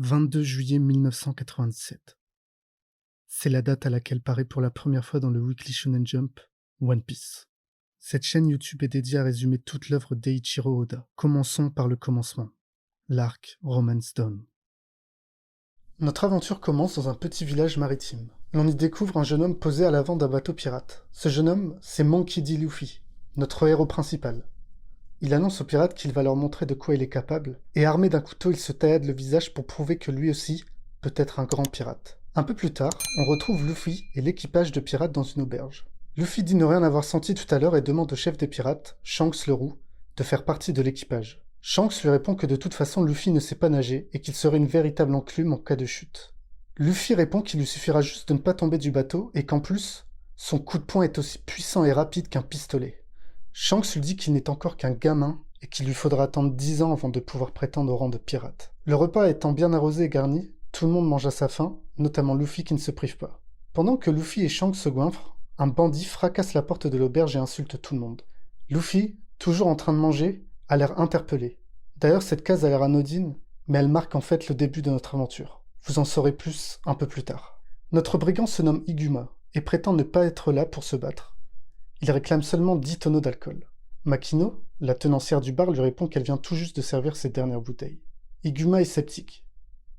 22 juillet 1997. C'est la date à laquelle paraît pour la première fois dans le Weekly Shonen Jump One Piece. Cette chaîne YouTube est dédiée à résumer toute l'œuvre d'Eiichiro Oda. Commençons par le commencement, l'arc Romance Dawn. Notre aventure commence dans un petit village maritime. L'on y découvre un jeune homme posé à l'avant d'un bateau pirate. Ce jeune homme, c'est Monkey D. Luffy, notre héros principal. Il annonce aux pirates qu'il va leur montrer de quoi il est capable, et armé d'un couteau, il se taillade le visage pour prouver que lui aussi peut être un grand pirate. Un peu plus tard, on retrouve Luffy et l'équipage de pirates dans une auberge. Luffy dit ne rien avoir senti tout à l'heure et demande au chef des pirates, Shanks le Roux, de faire partie de l'équipage. Shanks lui répond que de toute façon Luffy ne sait pas nager et qu'il serait une véritable enclume en cas de chute. Luffy répond qu'il lui suffira juste de ne pas tomber du bateau et qu'en plus, son coup de poing est aussi puissant et rapide qu'un pistolet. Shanks lui dit qu'il n'est encore qu'un gamin et qu'il lui faudra attendre 10 ans avant de pouvoir prétendre au rang de pirate. Le repas étant bien arrosé et garni, tout le monde mange à sa faim, notamment Luffy qui ne se prive pas. Pendant que Luffy et Shanks se goinfrent, un bandit fracasse la porte de l'auberge et insulte tout le monde. Luffy, toujours en train de manger, a l'air interpellé. D'ailleurs, cette case a l'air anodine, mais elle marque en fait le début de notre aventure. Vous en saurez plus un peu plus tard. Notre brigand se nomme Iguma et prétend ne pas être là pour se battre. Il réclame seulement 10 tonneaux d'alcool. Makino, la tenancière du bar, lui répond qu'elle vient tout juste de servir ses dernières bouteilles. Iguma est sceptique.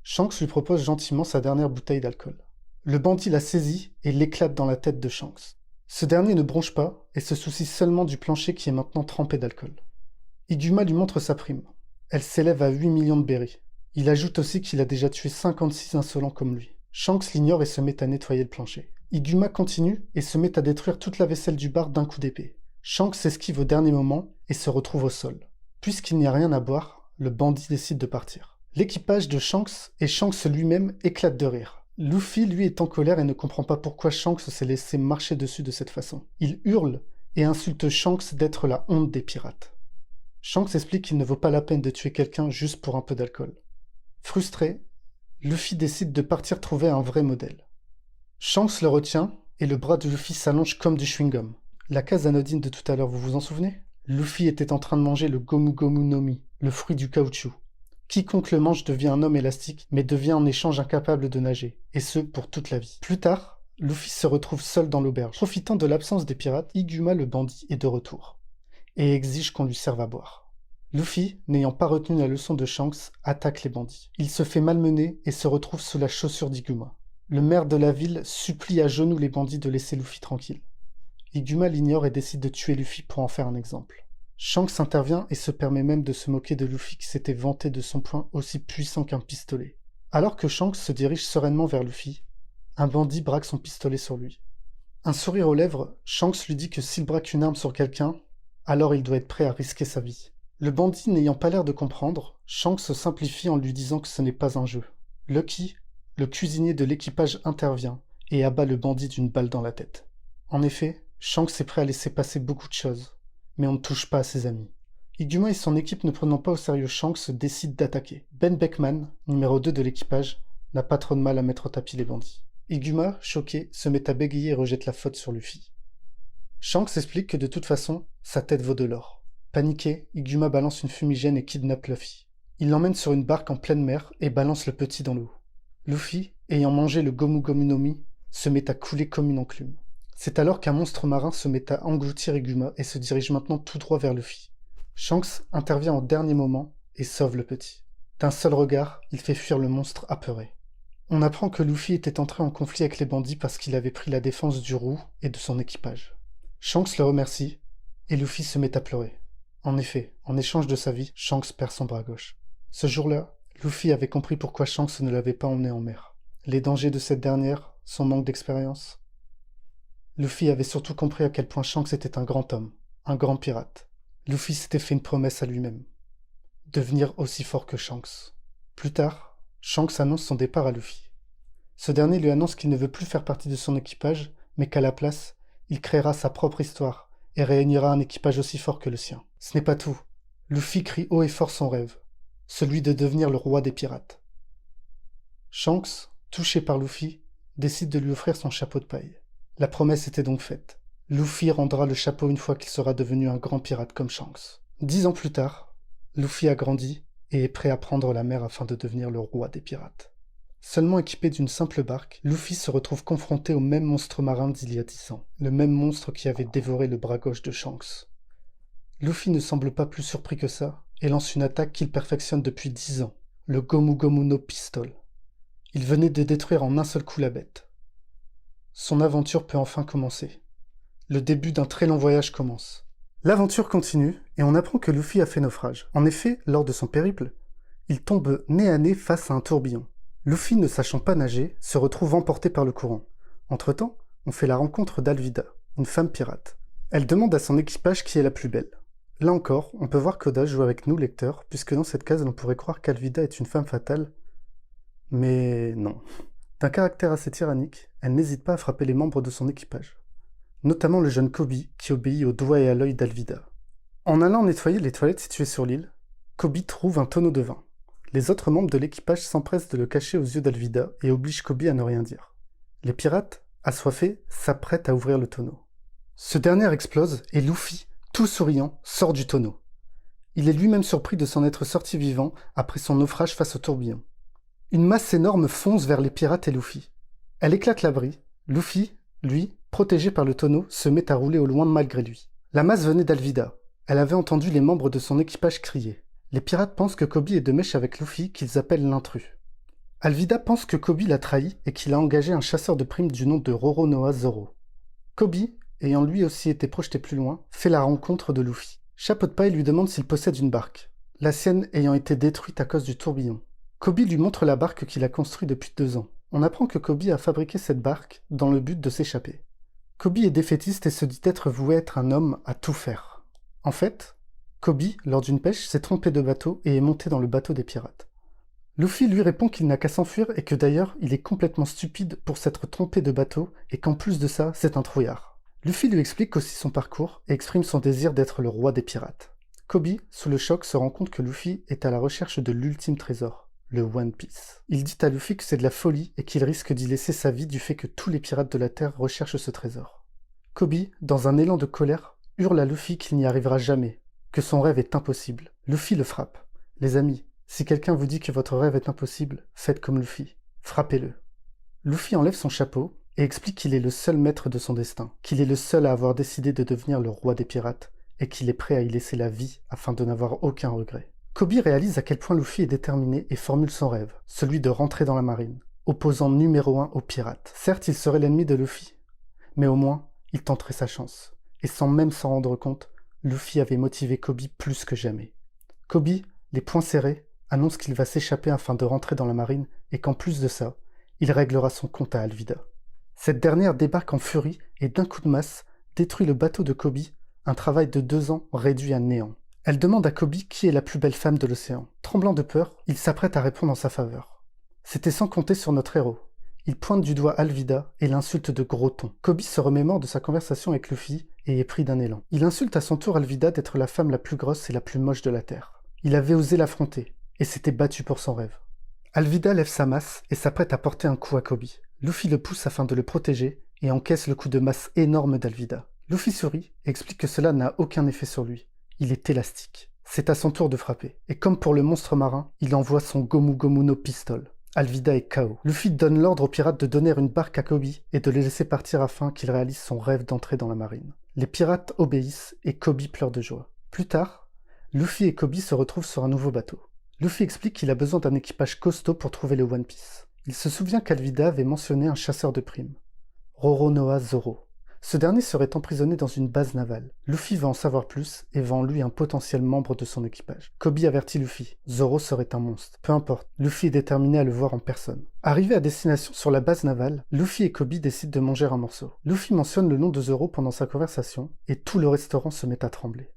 Shanks lui propose gentiment sa dernière bouteille d'alcool. Le bandit la saisit et l'éclate dans la tête de Shanks. Ce dernier ne bronche pas et se soucie seulement du plancher qui est maintenant trempé d'alcool. Iguma lui montre sa prime. Elle s'élève à 8 millions de berries. Il ajoute aussi qu'il a déjà tué 56 insolents comme lui. Shanks l'ignore et se met à nettoyer le plancher. Iguma continue et se met à détruire toute la vaisselle du bar d'un coup d'épée. Shanks s'esquive au dernier moment et se retrouve au sol. Puisqu'il n'y a rien à boire, le bandit décide de partir. L'équipage de Shanks et Shanks lui-même éclatent de rire. Luffy, lui, est en colère et ne comprend pas pourquoi Shanks s'est laissé marcher dessus de cette façon. Il hurle et insulte Shanks d'être la honte des pirates. Shanks explique qu'il ne vaut pas la peine de tuer quelqu'un juste pour un peu d'alcool. Frustré, Luffy décide de partir trouver un vrai modèle. Shanks le retient et le bras de Luffy s'allonge comme du chewing-gum. La case anodine de tout à l'heure, vous vous en souvenez? Luffy était en train de manger le Gomu Gomu no Mi, le fruit du caoutchouc. Quiconque le mange devient un homme élastique, mais devient en échange incapable de nager, et ce pour toute la vie. Plus tard, Luffy se retrouve seul dans l'auberge. Profitant de l'absence des pirates, Iguma le bandit est de retour, et exige qu'on lui serve à boire. Luffy, n'ayant pas retenu la leçon de Shanks, attaque les bandits. Il se fait malmener et se retrouve sous la chaussure d'Iguma. Le maire de la ville supplie à genoux les bandits de laisser Luffy tranquille. Iguma l'ignore et décide de tuer Luffy pour en faire un exemple. Shanks intervient et se permet même de se moquer de Luffy qui s'était vanté de son poing aussi puissant qu'un pistolet. Alors que Shanks se dirige sereinement vers Luffy, un bandit braque son pistolet sur lui. Un sourire aux lèvres, Shanks lui dit que s'il braque une arme sur quelqu'un, alors il doit être prêt à risquer sa vie. Le bandit n'ayant pas l'air de comprendre, Shanks se simplifie en lui disant que ce n'est pas un jeu. Lucky, le cuisinier de l'équipage, intervient et abat le bandit d'une balle dans la tête. En effet, Shanks est prêt à laisser passer beaucoup de choses, mais on ne touche pas à ses amis. Iguma et son équipe, ne prenant pas au sérieux Shanks, décident d'attaquer. Ben Beckman, numéro 2 de l'équipage, n'a pas trop de mal à mettre au tapis les bandits. Iguma, choqué, se met à bégayer et rejette la faute sur Luffy. Shanks explique que de toute façon, sa tête vaut de l'or. Paniqué, Iguma balance une fumigène et kidnappe Luffy. Il l'emmène sur une barque en pleine mer et balance le petit dans l'eau. Luffy, ayant mangé le Gomu Gomu no Mi, se met à couler comme une enclume. C'est alors qu'un monstre marin se met à engloutir Iguma et se dirige maintenant tout droit vers Luffy. Shanks intervient au dernier moment et sauve le petit. D'un seul regard, il fait fuir le monstre apeuré. On apprend que Luffy était entré en conflit avec les bandits parce qu'il avait pris la défense du Roux et de son équipage. Shanks le remercie et Luffy se met à pleurer. En effet, en échange de sa vie, Shanks perd son bras gauche. Ce jour-là, Luffy avait compris pourquoi Shanks ne l'avait pas emmené en mer. Les dangers de cette dernière, son manque d'expérience. Luffy avait surtout compris à quel point Shanks était un grand homme, un grand pirate. Luffy s'était fait une promesse à lui-même. Devenir aussi fort que Shanks. Plus tard, Shanks annonce son départ à Luffy. Ce dernier lui annonce qu'il ne veut plus faire partie de son équipage, mais qu'à la place, il créera sa propre histoire et réunira un équipage aussi fort que le sien. Ce n'est pas tout. Luffy crie haut et fort son rêve, celui de devenir le roi des pirates. Shanks, touché par Luffy, décide de lui offrir son chapeau de paille. La promesse était donc faite. Luffy rendra le chapeau une fois qu'il sera devenu un grand pirate comme Shanks. 10 ans plus tard, Luffy a grandi et est prêt à prendre la mer afin de devenir le roi des pirates. Seulement équipé d'une simple barque, Luffy se retrouve confronté au même monstre marin d'il y a 10 ans, le même monstre qui avait dévoré le bras gauche de Shanks. Luffy ne semble pas plus surpris que ça, et lance une attaque qu'il perfectionne depuis 10 ans, le Gomu Gomu no Pistol. Il venait de détruire en un seul coup la bête. Son aventure peut enfin commencer. Le début d'un très long voyage commence. L'aventure continue, et on apprend que Luffy a fait naufrage. En effet, lors de son périple, il tombe nez à nez face à un tourbillon. Luffy, ne sachant pas nager, se retrouve emporté par le courant. Entre-temps, on fait la rencontre d'Alvida, une femme pirate. Elle demande à son équipage qui est la plus belle. Là encore, on peut voir qu'Oda joue avec nous, lecteurs, puisque dans cette case, l'on pourrait croire qu'Alvida est une femme fatale. Mais non. D'un caractère assez tyrannique, elle n'hésite pas à frapper les membres de son équipage. Notamment le jeune Kobe, qui obéit au doigt et à l'œil d'Alvida. En allant nettoyer les toilettes situées sur l'île, Kobe trouve un tonneau de vin. Les autres membres de l'équipage s'empressent de le cacher aux yeux d'Alvida et obligent Kobe à ne rien dire. Les pirates, assoiffés, s'apprêtent à ouvrir le tonneau. Ce dernier explose et Luffy, tout souriant, sort du tonneau. Il est lui-même surpris de s'en être sorti vivant après son naufrage face au tourbillon. Une masse énorme fonce vers les pirates et Luffy. Elle éclate l'abri. Luffy, lui, protégé par le tonneau, se met à rouler au loin malgré lui. La masse venait d'Alvida. Elle avait entendu les membres de son équipage crier. Les pirates pensent que Kobe est de mèche avec Luffy, qu'ils appellent l'intrus. Alvida pense que Kobe l'a trahi et qu'il a engagé un chasseur de primes du nom de Roronoa Zoro. Kobe, ayant lui aussi été projeté plus loin, fait la rencontre de Luffy. Chapeau de paille lui demande s'il possède une barque, la sienne ayant été détruite à cause du tourbillon. Kobe lui montre la barque qu'il a construite depuis 2 ans. On apprend que Kobe a fabriqué cette barque dans le but de s'échapper. Kobe est défaitiste et se dit être voué être un homme à tout faire. En fait, Kobe, lors d'une pêche, s'est trompé de bateau et est monté dans le bateau des pirates. Luffy lui répond qu'il n'a qu'à s'enfuir et que d'ailleurs, il est complètement stupide pour s'être trompé de bateau et qu'en plus de ça, c'est un trouillard. Luffy lui explique aussi son parcours et exprime son désir d'être le roi des pirates. Kobe, sous le choc, se rend compte que Luffy est à la recherche de l'ultime trésor, le One Piece. Il dit à Luffy que c'est de la folie et qu'il risque d'y laisser sa vie du fait que tous les pirates de la Terre recherchent ce trésor. Kobe, dans un élan de colère, hurle à Luffy qu'il n'y arrivera jamais, que son rêve est impossible. Luffy le frappe. Les amis, si quelqu'un vous dit que votre rêve est impossible, faites comme Luffy. Frappez-le. Luffy enlève son chapeau et explique qu'il est le seul maître de son destin, qu'il est le seul à avoir décidé de devenir le roi des pirates et qu'il est prêt à y laisser la vie afin de n'avoir aucun regret. Kobe réalise à quel point Luffy est déterminé et formule son rêve, celui de rentrer dans la marine, opposant numéro 1 aux pirates. Certes, il serait l'ennemi de Luffy, mais au moins, il tenterait sa chance. Et sans même s'en rendre compte, Luffy avait motivé Kobe plus que jamais. Kobe, les poings serrés, annonce qu'il va s'échapper afin de rentrer dans la marine et qu'en plus de ça, il réglera son compte à Alvida. Cette dernière débarque en furie et d'un coup de masse détruit le bateau de Kobe, un travail de 2 ans réduit à néant. Elle demande à Kobe qui est la plus belle femme de l'océan. Tremblant de peur, il s'apprête à répondre en sa faveur. C'était sans compter sur notre héros. Il pointe du doigt Alvida et l'insulte de gros ton. Kobe se remémore de sa conversation avec Luffy et est pris d'un élan. Il insulte à son tour Alvida d'être la femme la plus grosse et la plus moche de la Terre. Il avait osé l'affronter et s'était battu pour son rêve. Alvida lève sa masse et s'apprête à porter un coup à Kobe. Luffy le pousse afin de le protéger et encaisse le coup de masse énorme d'Alvida. Luffy sourit et explique que cela n'a aucun effet sur lui. Il est élastique. C'est à son tour de frapper. Et comme pour le monstre marin, il envoie son Gomu Gomu no Pistol. Alvida est KO. Luffy donne l'ordre aux pirates de donner une barque à Kobe et de les laisser partir afin qu'il réalise son rêve d'entrer dans la marine. Les pirates obéissent et Kobe pleure de joie. Plus tard, Luffy et Kobe se retrouvent sur un nouveau bateau. Luffy explique qu'il a besoin d'un équipage costaud pour trouver le One Piece. Il se souvient qu'Alvida avait mentionné un chasseur de primes, Roronoa Zoro. Ce dernier serait emprisonné dans une base navale. Luffy va en savoir plus et va en lui un potentiel membre de son équipage. Kobe avertit Luffy. Zoro serait un monstre. Peu importe, Luffy est déterminé à le voir en personne. Arrivé à destination sur la base navale, Luffy et Kobe décident de manger un morceau. Luffy mentionne le nom de Zoro pendant sa conversation et tout le restaurant se met à trembler.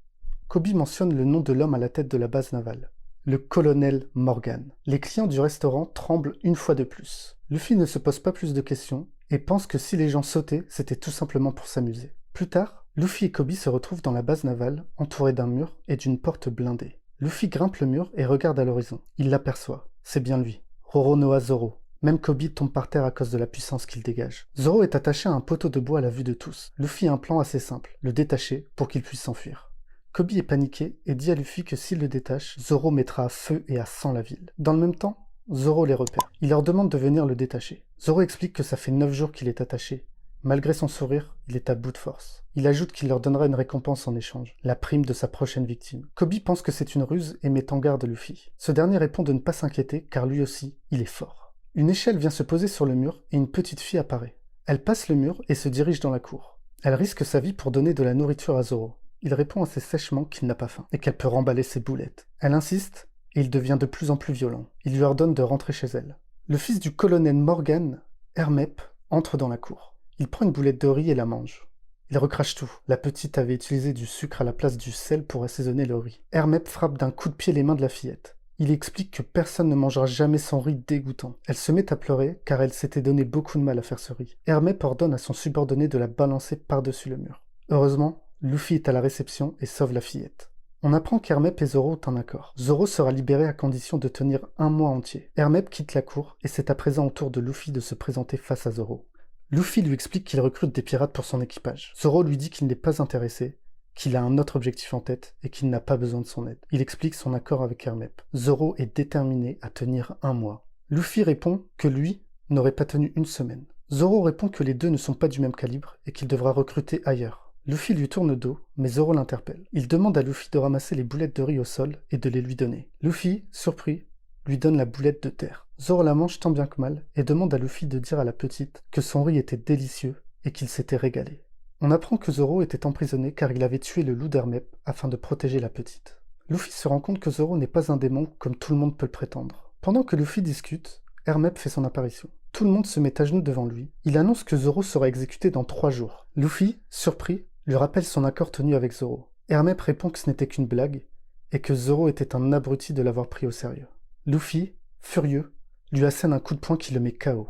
Kobe mentionne le nom de l'homme à la tête de la base navale. Le colonel Morgan. Les clients du restaurant tremblent une fois de plus. Luffy ne se pose pas plus de questions et pense que si les gens sautaient, c'était tout simplement pour s'amuser. Plus tard, Luffy et Kobe se retrouvent dans la base navale, entourés d'un mur et d'une porte blindée. Luffy grimpe le mur et regarde à l'horizon. Il l'aperçoit. C'est bien lui. Roronoa Zoro. Même Kobe tombe par terre à cause de la puissance qu'il dégage. Zoro est attaché à un poteau de bois à la vue de tous. Luffy a un plan assez simple, le détacher pour qu'il puisse s'enfuir. Kobe est paniqué et dit à Luffy que s'il le détache, Zoro mettra à feu et à sang la ville. Dans le même temps, Zoro les repère. Il leur demande de venir le détacher. Zoro explique que ça fait 9 jours qu'il est attaché. Malgré son sourire, il est à bout de force. Il ajoute qu'il leur donnera une récompense en échange, la prime de sa prochaine victime. Kobe pense que c'est une ruse et met en garde Luffy. Ce dernier répond de ne pas s'inquiéter car lui aussi, il est fort. Une échelle vient se poser sur le mur et une petite fille apparaît. Elle passe le mur et se dirige dans la cour. Elle risque sa vie pour donner de la nourriture à Zoro. Il répond assez sèchement qu'il n'a pas faim et qu'elle peut remballer ses boulettes. Elle insiste et il devient de plus en plus violent. Il lui ordonne de rentrer chez elle. Le fils du colonel Morgan, Hermep, entre dans la cour. Il prend une boulette de riz et la mange. Il recrache tout. La petite avait utilisé du sucre à la place du sel pour assaisonner le riz. Hermep frappe d'un coup de pied les mains de la fillette. Il explique que personne ne mangera jamais son riz dégoûtant. Elle se met à pleurer car elle s'était donné beaucoup de mal à faire ce riz. Hermep ordonne à son subordonné de la balancer par-dessus le mur. Heureusement, Luffy est à la réception et sauve la fillette. On apprend qu'Hermep et Zoro ont un accord. Zoro sera libéré à condition de tenir 1 mois entier. Hermep quitte la cour et c'est à présent au tour de Luffy de se présenter face à Zoro. Luffy lui explique qu'il recrute des pirates pour son équipage. Zoro lui dit qu'il n'est pas intéressé, qu'il a un autre objectif en tête et qu'il n'a pas besoin de son aide. Il explique son accord avec Hermep. Zoro est déterminé à tenir 1 mois. Luffy répond que lui n'aurait pas tenu 1 semaine. Zoro répond que les deux ne sont pas du même calibre et qu'il devra recruter ailleurs. Luffy lui tourne le dos, mais Zoro l'interpelle. Il demande à Luffy de ramasser les boulettes de riz au sol et de les lui donner. Luffy, surpris, lui donne la boulette de terre. Zoro la mange tant bien que mal et demande à Luffy de dire à la petite que son riz était délicieux et qu'il s'était régalé. On apprend que Zoro était emprisonné car il avait tué le loup d'Hermep afin de protéger la petite. Luffy se rend compte que Zoro n'est pas un démon comme tout le monde peut le prétendre. Pendant que Luffy discute, Hermep fait son apparition. Tout le monde se met à genoux devant lui. Il annonce que Zoro sera exécuté dans 3 jours. Luffy, surpris, lui rappelle son accord tenu avec Zoro. Hermep répond que ce n'était qu'une blague et que Zoro était un abruti de l'avoir pris au sérieux. Luffy, furieux, lui assène un coup de poing qui le met KO.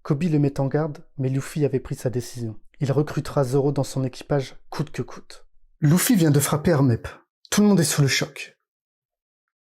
Kobe le met en garde, mais Luffy avait pris sa décision. Il recrutera Zoro dans son équipage coûte que coûte. Luffy vient de frapper Hermep. Tout le monde est sous le choc.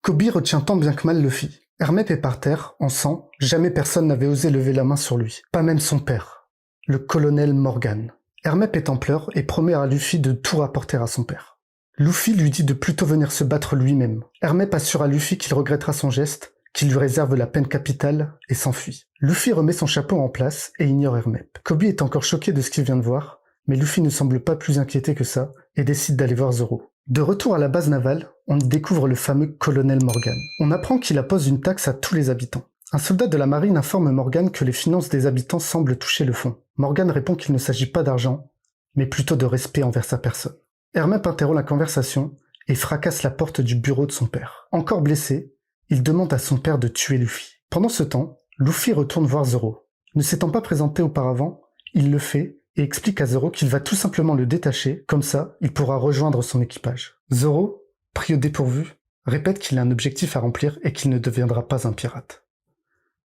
Kobe retient tant bien que mal Luffy. Hermep est par terre, en sang, jamais personne n'avait osé lever la main sur lui, pas même son père, le colonel Morgan. Hermep est en pleurs et promet à Luffy de tout rapporter à son père. Luffy lui dit de plutôt venir se battre lui-même. Hermep assure à Luffy qu'il regrettera son geste, qu'il lui réserve la peine capitale et s'enfuit. Luffy remet son chapeau en place et ignore Hermep. Kobe est encore choqué de ce qu'il vient de voir, mais Luffy ne semble pas plus inquiété que ça et décide d'aller voir Zoro. De retour à la base navale, on y découvre le fameux colonel Morgan. On apprend qu'il impose une taxe à tous les habitants. Un soldat de la marine informe Morgan que les finances des habitants semblent toucher le fond. Morgan répond qu'il ne s'agit pas d'argent, mais plutôt de respect envers sa personne. Hermep interrompt la conversation et fracasse la porte du bureau de son père. Encore blessé, il demande à son père de tuer Luffy. Pendant ce temps, Luffy retourne voir Zoro. Ne s'étant pas présenté auparavant, il le fait et explique à Zoro qu'il va tout simplement le détacher, comme ça, il pourra rejoindre son équipage. Zoro, pris au dépourvu, répète qu'il a un objectif à remplir et qu'il ne deviendra pas un pirate.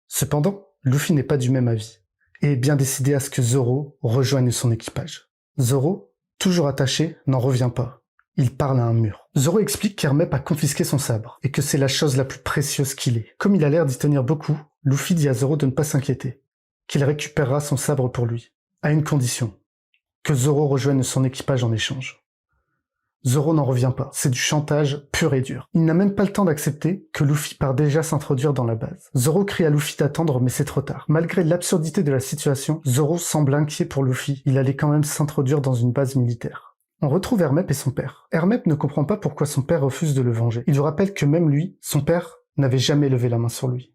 Cependant, Luffy n'est pas du même avis, et est bien décidé à ce que Zoro rejoigne son équipage. Zoro, toujours attaché, n'en revient pas. Il parle à un mur. Zoro explique qu'Hermep a confisqué son sabre, et que c'est la chose la plus précieuse qu'il ait. Comme il a l'air d'y tenir beaucoup, Luffy dit à Zoro de ne pas s'inquiéter, qu'il récupérera son sabre pour lui, à une condition, que Zoro rejoigne son équipage en échange. Zoro n'en revient pas, c'est du chantage pur et dur. Il n'a même pas le temps d'accepter que Luffy part déjà s'introduire dans la base. Zoro crie à Luffy d'attendre, mais c'est trop tard. Malgré l'absurdité de la situation, Zoro semble inquiet pour Luffy. Il allait quand même s'introduire dans une base militaire. On retrouve Hermep et son père. Hermep ne comprend pas pourquoi son père refuse de le venger. Il lui rappelle que même lui, son père, n'avait jamais levé la main sur lui.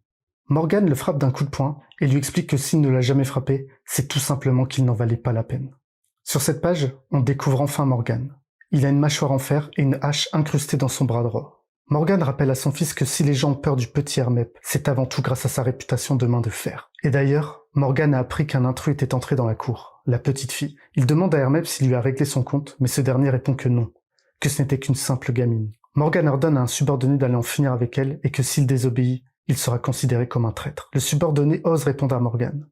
Morgan le frappe d'un coup de poing et lui explique que s'il ne l'a jamais frappé, c'est tout simplement qu'il n'en valait pas la peine. Sur cette page, on découvre enfin Morgan. Il a une mâchoire en fer et une hache incrustée dans son bras droit. Morgan rappelle à son fils que si les gens ont peur du petit Hermep, c'est avant tout grâce à sa réputation de main de fer. Et d'ailleurs, Morgan a appris qu'un intrus était entré dans la cour, la petite fille. Il demande à Hermep s'il lui a réglé son compte, mais ce dernier répond que non, que ce n'était qu'une simple gamine. Morgan ordonne à un subordonné d'aller en finir avec elle et que s'il désobéit, il sera considéré comme un traître. Le subordonné ose répondre à Morgan.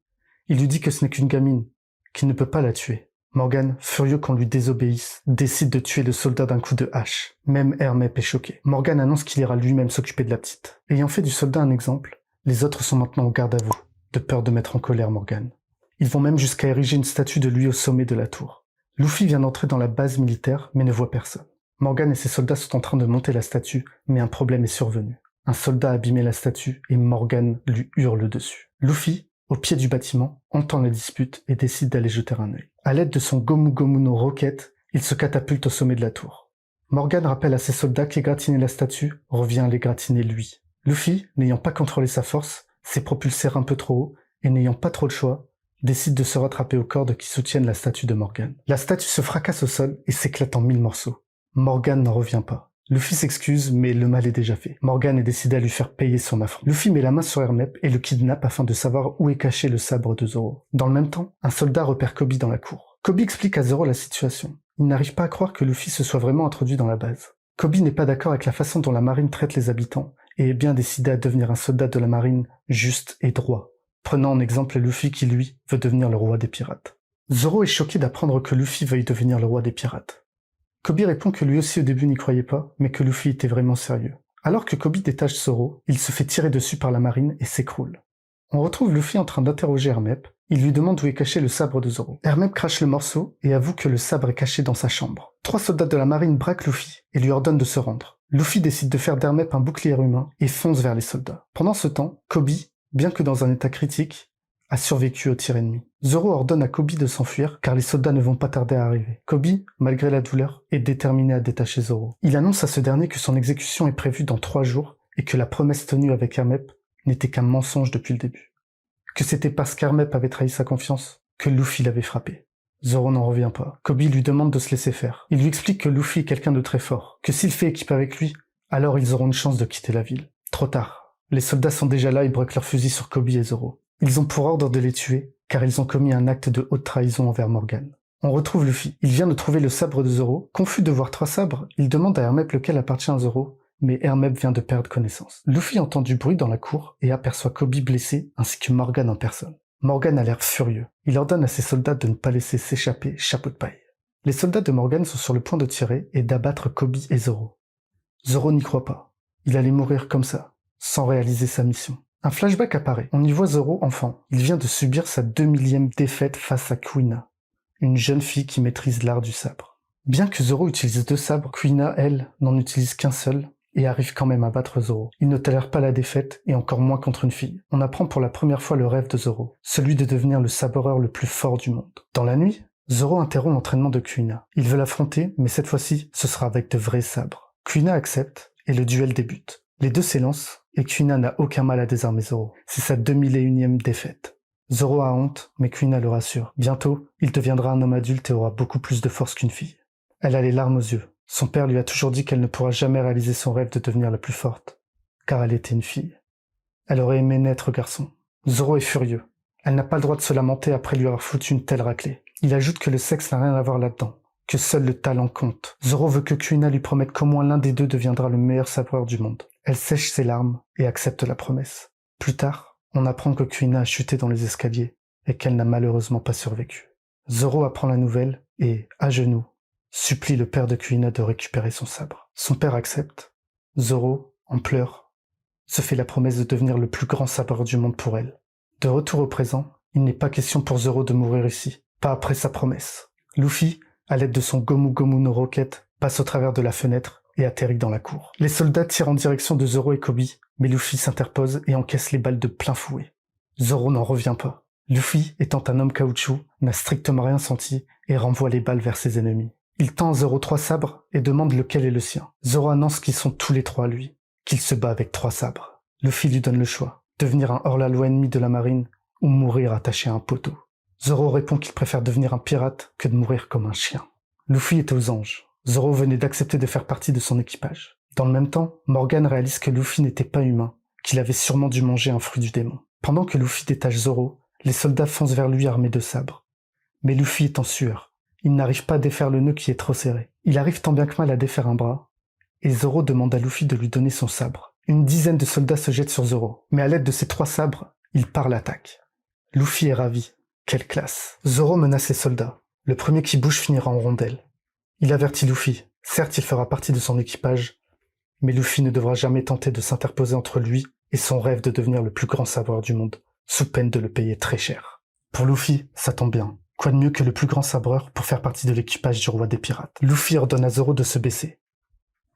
Il lui dit que ce n'est qu'une gamine, qu'il ne peut pas la tuer. Morgan, furieux qu'on lui désobéisse, décide de tuer le soldat d'un coup de hache. Même Hermep est choqué. Morgan annonce qu'il ira lui-même s'occuper de la petite. Ayant fait du soldat un exemple, les autres sont maintenant en garde à vous, de peur de mettre en colère Morgan. Ils vont même jusqu'à ériger une statue de lui au sommet de la tour. Luffy vient d'entrer dans la base militaire, mais ne voit personne. Morgan et ses soldats sont en train de monter la statue, mais un problème est survenu. Un soldat a abîmé la statue et Morgan lui hurle dessus. Luffy, au pied du bâtiment, entend la dispute et décide d'aller jeter un œil. À l'aide de son Gomu Gomu no Rocket, il se catapulte au sommet de la tour. Morgan rappelle à ses soldats qu'égratigner la statue revient à l'égratigner lui. Luffy, n'ayant pas contrôlé sa force, s'est propulsé un peu trop haut et n'ayant pas trop le choix, décide de se rattraper aux cordes qui soutiennent la statue de Morgan. La statue se fracasse au sol et s'éclate en 1000 morceaux. Morgan n'en revient pas. Luffy s'excuse, mais le mal est déjà fait. Morgan est décidé à lui faire payer son affront. Luffy met la main sur Hermep et le kidnappe afin de savoir où est caché le sabre de Zoro. Dans le même temps, un soldat repère Koby dans la cour. Koby explique à Zoro la situation. Il n'arrive pas à croire que Luffy se soit vraiment introduit dans la base. Koby n'est pas d'accord avec la façon dont la marine traite les habitants et est bien décidé à devenir un soldat de la marine juste et droit, prenant en exemple Luffy qui, lui, veut devenir le roi des pirates. Zoro est choqué d'apprendre que Luffy veuille devenir le roi des pirates. Koby répond que lui aussi au début n'y croyait pas, mais que Luffy était vraiment sérieux. Alors que Koby détache Zoro, il se fait tirer dessus par la marine et s'écroule. On retrouve Luffy en train d'interroger Hermep. Il lui demande où est caché le sabre de Zoro. Hermep crache le morceau et avoue que le sabre est caché dans sa chambre. 3 soldats de la marine braquent Luffy et lui ordonnent de se rendre. Luffy décide de faire d'Hermep un bouclier humain et fonce vers les soldats. Pendant ce temps, Koby, bien que dans un état critique, a survécu au tir ennemi. Zoro ordonne à Koby de s'enfuir car les soldats ne vont pas tarder à arriver. Koby, malgré la douleur, est déterminé à détacher Zoro. Il annonce à ce dernier que son exécution est prévue dans 3 jours et que la promesse tenue avec Hermep n'était qu'un mensonge depuis le début. Que c'était parce qu'Hermep avait trahi sa confiance que Luffy l'avait frappé. Zoro n'en revient pas. Koby lui demande de se laisser faire. Il lui explique que Luffy est quelqu'un de très fort, que s'il fait équipe avec lui, alors ils auront une chance de quitter la ville. Trop tard. Les soldats sont déjà là et braquent leurs fusils sur Koby et Zoro. Ils ont pour ordre de les tuer, car ils ont commis un acte de haute trahison envers Morgan. On retrouve Luffy. Il vient de trouver le sabre de Zoro. Confus de voir 3 sabres, il demande à Hermep lequel appartient à Zoro, mais Hermep vient de perdre connaissance. Luffy entend du bruit dans la cour et aperçoit Koby blessé, ainsi que Morgan en personne. Morgan a l'air furieux. Il ordonne à ses soldats de ne pas laisser s'échapper Chapeau de paille. Les soldats de Morgan sont sur le point de tirer et d'abattre Koby et Zoro. Zoro n'y croit pas. Il allait mourir comme ça, sans réaliser sa mission. Un flashback apparaît. On y voit Zoro enfant. Il vient de subir sa 2000e défaite face à Kuina, une jeune fille qui maîtrise l'art du sabre. Bien que Zoro utilise 2 sabres, Kuina, elle, n'en utilise qu'un seul et arrive quand même à battre Zoro. Il ne tolère pas la défaite et encore moins contre une fille. On apprend pour la première fois le rêve de Zoro, celui de devenir le sabreur le plus fort du monde. Dans la nuit, Zoro interrompt l'entraînement de Kuina. Il veut l'affronter, mais cette fois-ci, ce sera avec de vrais sabres. Kuina accepte et le duel débute. Les deux s'élancent et Kuina n'a aucun mal à désarmer Zoro. C'est sa 2001e défaite. Zoro a honte, mais Kuina le rassure. Bientôt, il deviendra un homme adulte et aura beaucoup plus de force qu'une fille. Elle a les larmes aux yeux. Son père lui a toujours dit qu'elle ne pourra jamais réaliser son rêve de devenir la plus forte, car elle était une fille. Elle aurait aimé naître garçon. Zoro est furieux. Elle n'a pas le droit de se lamenter après lui avoir foutu une telle raclée. Il ajoute que le sexe n'a rien à voir là-dedans, que seul le talent compte. Zoro veut que Kuina lui promette qu'au moins l'un des deux deviendra le meilleur sabreur du monde. Elle sèche ses larmes et accepte la promesse. Plus tard, on apprend que Kuina a chuté dans les escaliers et qu'elle n'a malheureusement pas survécu. Zoro apprend la nouvelle et, à genoux, supplie le père de Kuina de récupérer son sabre. Son père accepte. Zoro, en pleurs, se fait la promesse de devenir le plus grand sabreur du monde pour elle. De retour au présent, il n'est pas question pour Zoro de mourir ici, pas après sa promesse. Luffy, à l'aide de son Gomu Gomu no Rocket, passe au travers de la fenêtre et atterrit dans la cour. Les soldats tirent en direction de Zoro et Koby, mais Luffy s'interpose et encaisse les balles de plein fouet. Zoro n'en revient pas. Luffy, étant un homme caoutchouc, n'a strictement rien senti et renvoie les balles vers ses ennemis. Il tend à Zoro 3 sabres et demande lequel est le sien. Zoro annonce qu'ils sont tous les 3 lui, qu'il se bat avec 3 sabres. Luffy lui donne le choix, devenir un hors-la-loi ennemi de la marine ou mourir attaché à un poteau. Zoro répond qu'il préfère devenir un pirate que de mourir comme un chien. Luffy est aux anges. Zoro venait d'accepter de faire partie de son équipage. Dans le même temps, Morgan réalise que Luffy n'était pas humain, qu'il avait sûrement dû manger un fruit du démon. Pendant que Luffy détache Zoro, les soldats foncent vers lui armés de sabres. Mais Luffy est en sueur. Il n'arrive pas à défaire le nœud qui est trop serré. Il arrive tant bien que mal à défaire un bras, et Zoro demande à Luffy de lui donner son sabre. Une dizaine de soldats se jettent sur Zoro, mais à l'aide de ses 3 sabres, il part l'attaque. Luffy est ravi. Quelle classe. Zoro menace les soldats. Le premier qui bouge finira en rondelle. Il avertit Luffy. Certes, il fera partie de son équipage, mais Luffy ne devra jamais tenter de s'interposer entre lui et son rêve de devenir le plus grand sabreur du monde, sous peine de le payer très cher. Pour Luffy, ça tombe bien. Quoi de mieux que le plus grand sabreur pour faire partie de l'équipage du roi des pirates? Luffy ordonne à Zoro de se baisser.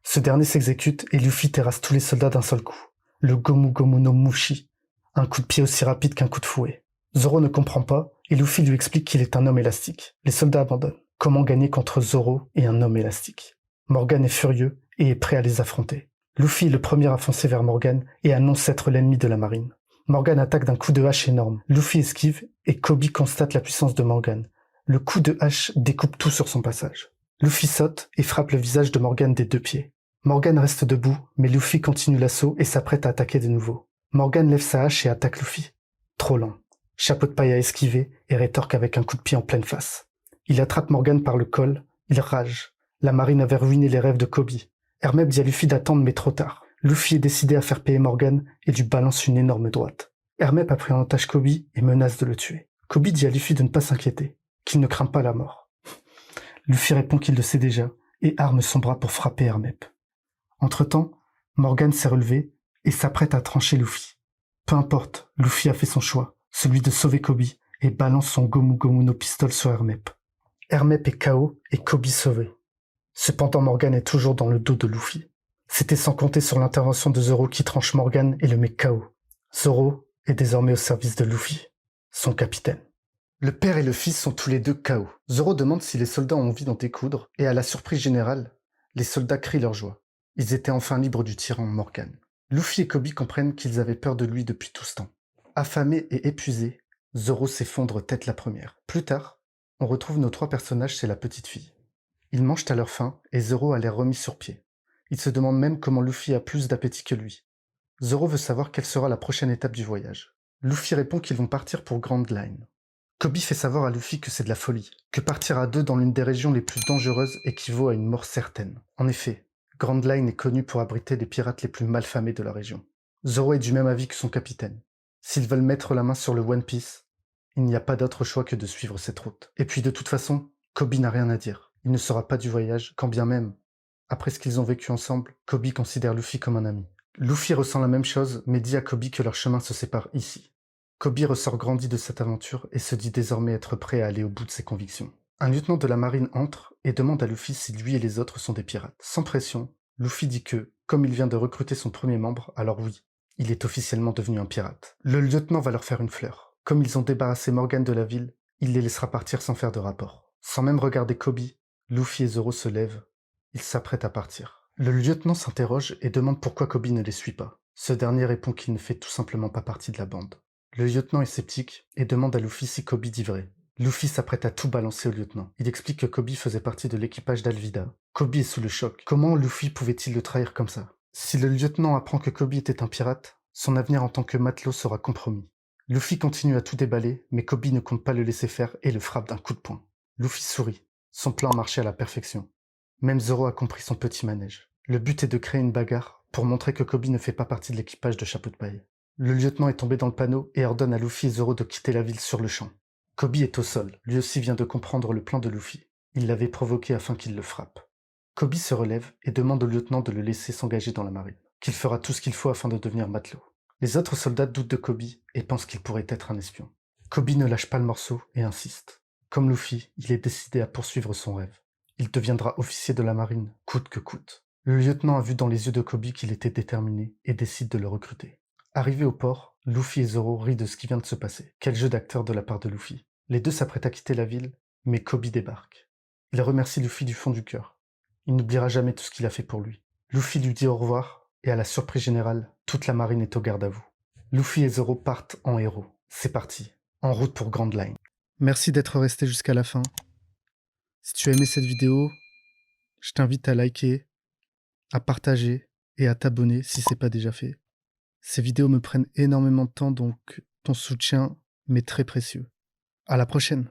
Ce dernier s'exécute et Luffy terrasse tous les soldats d'un seul coup. Le Gomu Gomu no Mushi, un coup de pied aussi rapide qu'un coup de fouet. Zoro ne comprend pas et Luffy lui explique qu'il est un homme élastique. Les soldats abandonnent. Comment gagner contre Zoro et un homme élastique? Morgan est furieux et est prêt à les affronter. Luffy est le premier à foncer vers Morgan et annonce être l'ennemi de la marine. Morgan attaque d'un coup de hache énorme. Luffy esquive et Koby constate la puissance de Morgan. Le coup de hache découpe tout sur son passage. Luffy saute et frappe le visage de Morgan des 2 pieds. Morgan reste debout, mais Luffy continue l'assaut et s'apprête à attaquer de nouveau. Morgan lève sa hache et attaque Luffy. Trop lent. Chapeau de paille a esquivé et rétorque avec un coup de pied en pleine face. Il attrape Morgan par le col, il rage. La marine avait ruiné les rêves de Koby. Hermep dit à Luffy d'attendre mais trop tard. Luffy est décidé à faire payer Morgan et lui balance une énorme droite. Hermep a pris en otage Koby et menace de le tuer. Koby dit à Luffy de ne pas s'inquiéter, qu'il ne craint pas la mort. Luffy répond qu'il le sait déjà et arme son bras pour frapper Hermep. Entre-temps, Morgan s'est relevé et s'apprête à trancher Luffy. Peu importe, Luffy a fait son choix, celui de sauver Koby, et balance son Gomu Gomu no Pistol sur Hermep. Hermep est KO et Koby sauvé. Cependant, Morgan est toujours dans le dos de Luffy. C'était sans compter sur l'intervention de Zoro qui tranche Morgan et le met KO. Zoro est désormais au service de Luffy, son capitaine. Le père et le fils sont tous les deux KO. Zoro demande si les soldats ont envie d'en découdre, et à la surprise générale, les soldats crient leur joie. Ils étaient enfin libres du tyran Morgan. Luffy et Koby comprennent qu'ils avaient peur de lui depuis tout ce temps. Affamé et épuisé, Zoro s'effondre tête la première. Plus tard, on retrouve nos 3 personnages chez la petite fille. Ils mangent à leur faim et Zoro a l'air remis sur pied. Il se demande même comment Luffy a plus d'appétit que lui. Zoro veut savoir quelle sera la prochaine étape du voyage. Luffy répond qu'ils vont partir pour Grand Line. Koby fait savoir à Luffy que c'est de la folie, que partir à 2 dans l'une des régions les plus dangereuses équivaut à une mort certaine. En effet, Grand Line est connu pour abriter les pirates les plus malfamés de la région. Zoro est du même avis que son capitaine. S'ils veulent mettre la main sur le One Piece, il n'y a pas d'autre choix que de suivre cette route. Et puis de toute façon, Koby n'a rien à dire. Il ne sera pas du voyage, quand bien même. Après ce qu'ils ont vécu ensemble, Koby considère Luffy comme un ami. Luffy ressent la même chose, mais dit à Koby que leurs chemins se séparent ici. Koby ressort grandi de cette aventure et se dit désormais être prêt à aller au bout de ses convictions. Un lieutenant de la marine entre et demande à Luffy si lui et les autres sont des pirates. Sans pression, Luffy dit que, comme il vient de recruter son premier membre, alors oui, il est officiellement devenu un pirate. Le lieutenant va leur faire une fleur. Comme ils ont débarrassé Morgan de la ville, il les laissera partir sans faire de rapport. Sans même regarder Koby, Luffy et Zoro se lèvent. Ils s'apprêtent à partir. Le lieutenant s'interroge et demande pourquoi Koby ne les suit pas. Ce dernier répond qu'il ne fait tout simplement pas partie de la bande. Le lieutenant est sceptique et demande à Luffy si Koby dit vrai. Luffy s'apprête à tout balancer au lieutenant. Il explique que Koby faisait partie de l'équipage d'Alvida. Koby est sous le choc. Comment Luffy pouvait-il le trahir comme ça? Si le lieutenant apprend que Koby était un pirate, son avenir en tant que matelot sera compromis. Luffy continue à tout déballer, mais Koby ne compte pas le laisser faire et le frappe d'un coup de poing. Luffy sourit. Son plan marchait à la perfection. Même Zoro a compris son petit manège. Le but est de créer une bagarre pour montrer que Koby ne fait pas partie de l'équipage de Chapeau de Paille. Le lieutenant est tombé dans le panneau et ordonne à Luffy et Zoro de quitter la ville sur le champ. Koby est au sol. Lui aussi vient de comprendre le plan de Luffy. Il l'avait provoqué afin qu'il le frappe. Koby se relève et demande au lieutenant de le laisser s'engager dans la marine, qu'il fera tout ce qu'il faut afin de devenir matelot. Les autres soldats doutent de Koby et pensent qu'il pourrait être un espion. Koby ne lâche pas le morceau et insiste. Comme Luffy, il est décidé à poursuivre son rêve. Il deviendra officier de la marine, coûte que coûte. Le lieutenant a vu dans les yeux de Koby qu'il était déterminé et décide de le recruter. Arrivé au port, Luffy et Zoro rient de ce qui vient de se passer. Quel jeu d'acteur de la part de Luffy. Les deux s'apprêtent à quitter la ville, mais Koby débarque. Il remercie Luffy du fond du cœur. Il n'oubliera jamais tout ce qu'il a fait pour lui. Luffy lui dit au revoir, et à la surprise générale, toute la marine est au garde à vous. Luffy et Zoro partent en héros. C'est parti, en route pour Grand Line. Merci d'être resté jusqu'à la fin. Si tu as aimé cette vidéo, je t'invite à liker, à partager et à t'abonner si ce n'est pas déjà fait. Ces vidéos me prennent énormément de temps, donc ton soutien m'est très précieux. À la prochaine!